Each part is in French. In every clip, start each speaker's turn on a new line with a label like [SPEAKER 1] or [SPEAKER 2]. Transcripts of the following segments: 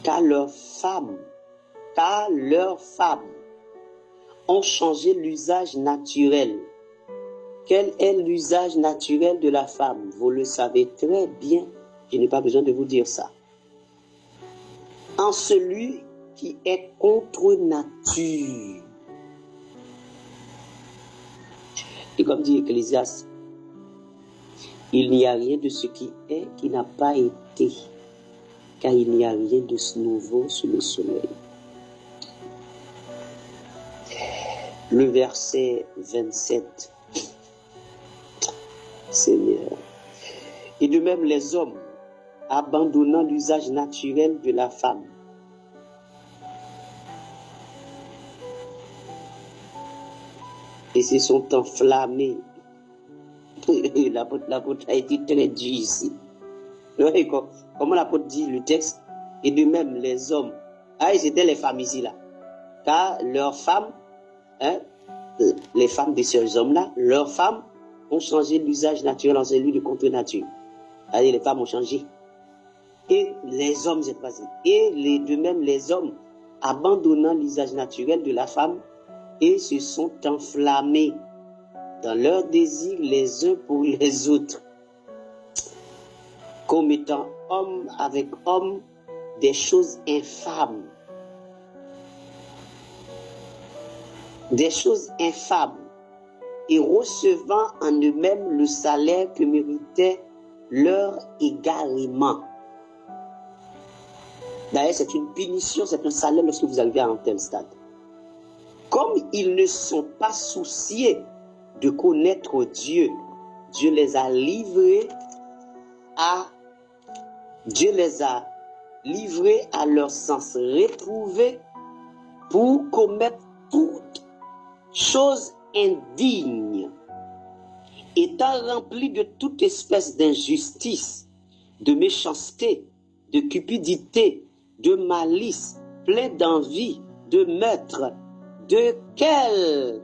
[SPEAKER 1] car leurs femmes ont changé l'usage naturel. Quel est l'usage naturel de la femme? Vous le savez très bien, je n'ai pas besoin de vous dire ça. En celui qui est contre nature. Et comme dit Ecclésiaste, il n'y a rien de ce qui est qui n'a pas été, car il n'y a rien de nouveau sous le soleil. Le verset 27. Seigneur. Et de même les hommes, abandonnant l'usage naturel de la femme, et se sont enflammés. L'apôtre a été très dur ici. Comment l'apôtre dit le texte? Et de même les hommes, c'était les femmes ici là, car leurs femmes, les femmes de ces hommes-là, leurs femmes ont changé l'usage naturel en celui de contre-nature. Allez, les femmes ont changé. Et les hommes, c'est passé. Et de même, les hommes, abandonnant l'usage naturel de la femme, et se sont enflammés dans leurs désirs les uns pour les autres, commettant homme avec homme des choses infâmes. Des choses infâmes. Et recevant en eux-mêmes le salaire que méritait leur égarement. D'ailleurs, c'est une punition, c'est un salaire lorsque vous arrivez à un tel stade. Comme ils ne sont pas souciés de connaître Dieu, Dieu les a livrés à leur sens réprouvé pour commettre toutes choses indignes, étant remplis de toute espèce d'injustice, de méchanceté, de cupidité, de malice, plein d'envie, de meurtre, de querelles,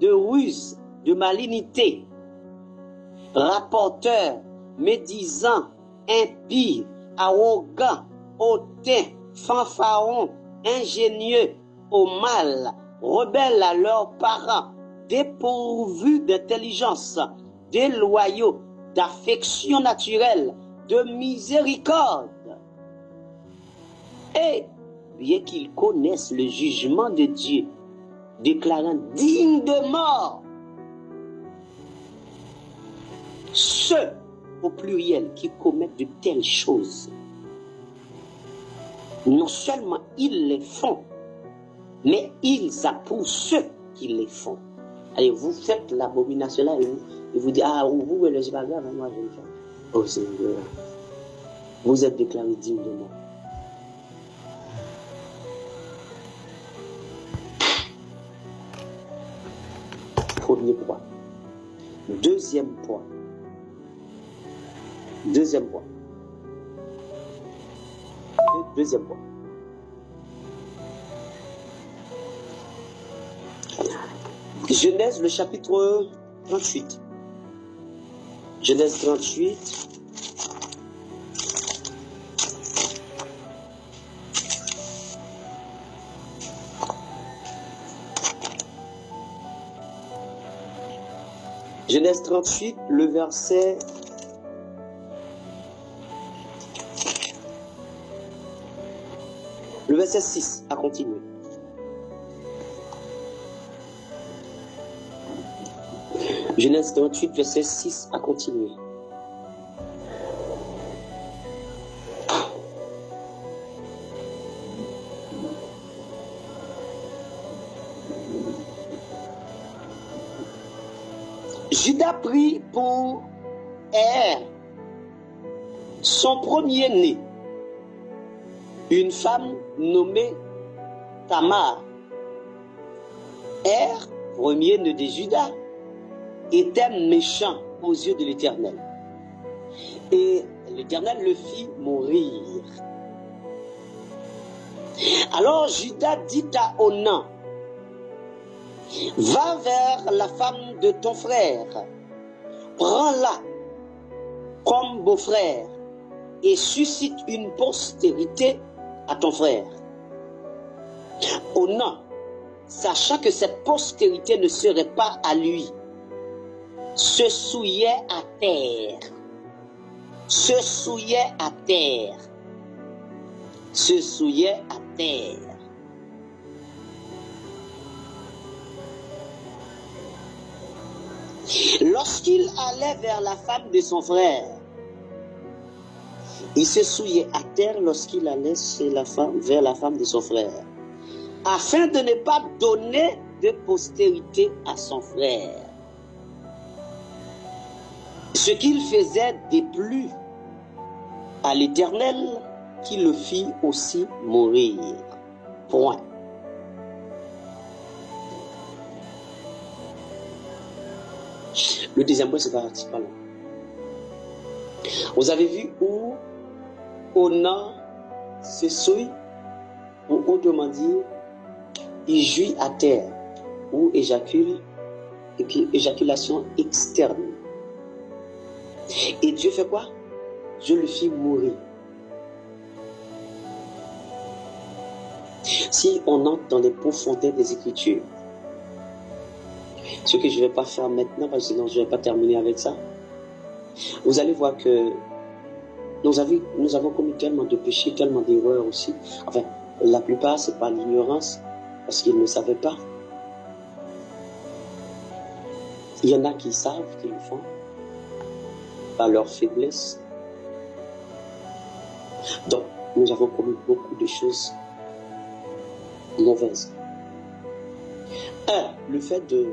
[SPEAKER 1] de ruse, de malignité, rapporteurs, médisants, impies, arrogants, hautains, fanfarons, ingénieux, au mal, rebelles à leurs parents, dépourvus d'intelligence, déloyaux, d'affection naturelle, de miséricorde. Et bien qu'ils connaissent le jugement de Dieu, déclarant digne de mort ceux, au pluriel, qui commettent de telles choses, non seulement ils les font, mais ils approuvent ceux qui les font. Allez, vous faites l'abomination là et vous dites, vous, c'est pas grave, moi je le fais. Oh Seigneur, vous êtes déclaré digne de mort. Premier point. Deuxième point. Deuxième point. Genèse, le chapitre 38. Genèse 38. Genèse 38, le verset 6, à continuer. Genèse 38, verset 6, à continuer. Judas prit pour son premier-né une femme nommée Tamar. Premier-né de Judas, était méchant aux yeux de l'Éternel. Et l'Éternel le fit mourir. Alors Judas dit à Onan, va vers la femme de ton frère, prends-la comme beau-frère, et suscite une postérité à ton frère. Oh non, sachant que cette postérité ne serait pas à lui, se souillait à terre, se souillait à terre, se souillait à terre. Lorsqu'il allait vers la femme de son frère, il se souillait à terre lorsqu'il allait vers la femme de son frère, afin de ne pas donner de postérité à son frère. Ce qu'il faisait déplut à l'Éternel, qui le fit aussi mourir. Point. Le deuxième point, c'est pas long. Vous avez vu où Onan se souille, ou autrement dit, il jouit à terre, ou éjacule, et puis éjaculation externe. Et Dieu fait quoi? Dieu le fit mourir. Si on entre dans les profondeurs des Écritures, ce que je ne vais pas faire maintenant, parce que sinon je ne vais pas terminer avec ça, vous allez voir que nous avons commis tellement de péchés, tellement d'erreurs aussi. Enfin, la plupart, ce n'est pas l'ignorance, parce qu'ils ne savaient pas. Il y en a qui savent qu'ils le font, par leur faiblesse. Donc, nous avons commis beaucoup de choses mauvaises. Le fait de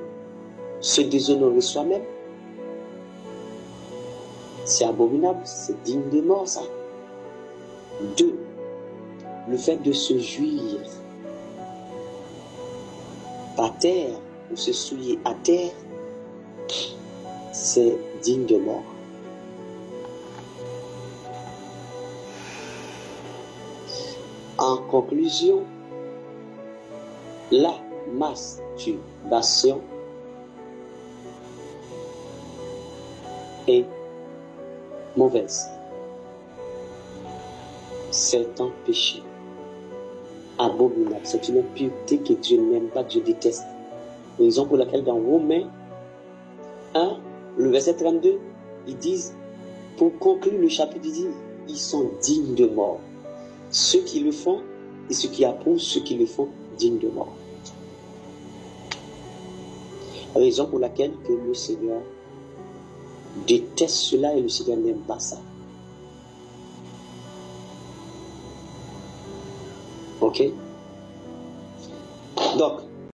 [SPEAKER 1] se déshonorer soi-même, c'est abominable, c'est digne de mort, ça. 2, le fait de se jouir à terre, ou se souiller à terre, c'est digne de mort. En conclusion, la masturbation est mauvaise. C'est un péché abominable. C'est une impureté que Dieu n'aime pas, Dieu déteste. Raison pour laquelle dans Romains 1, le verset 32, ils disent, pour conclure le chapitre, ils disent, ils sont dignes de mort. Ceux qui le font et ceux qui approuvent ceux qui le font dignes de mort. Raison pour laquelle que le Seigneur déteste cela et le Seigneur n'aime pas ça. Ok? Donc,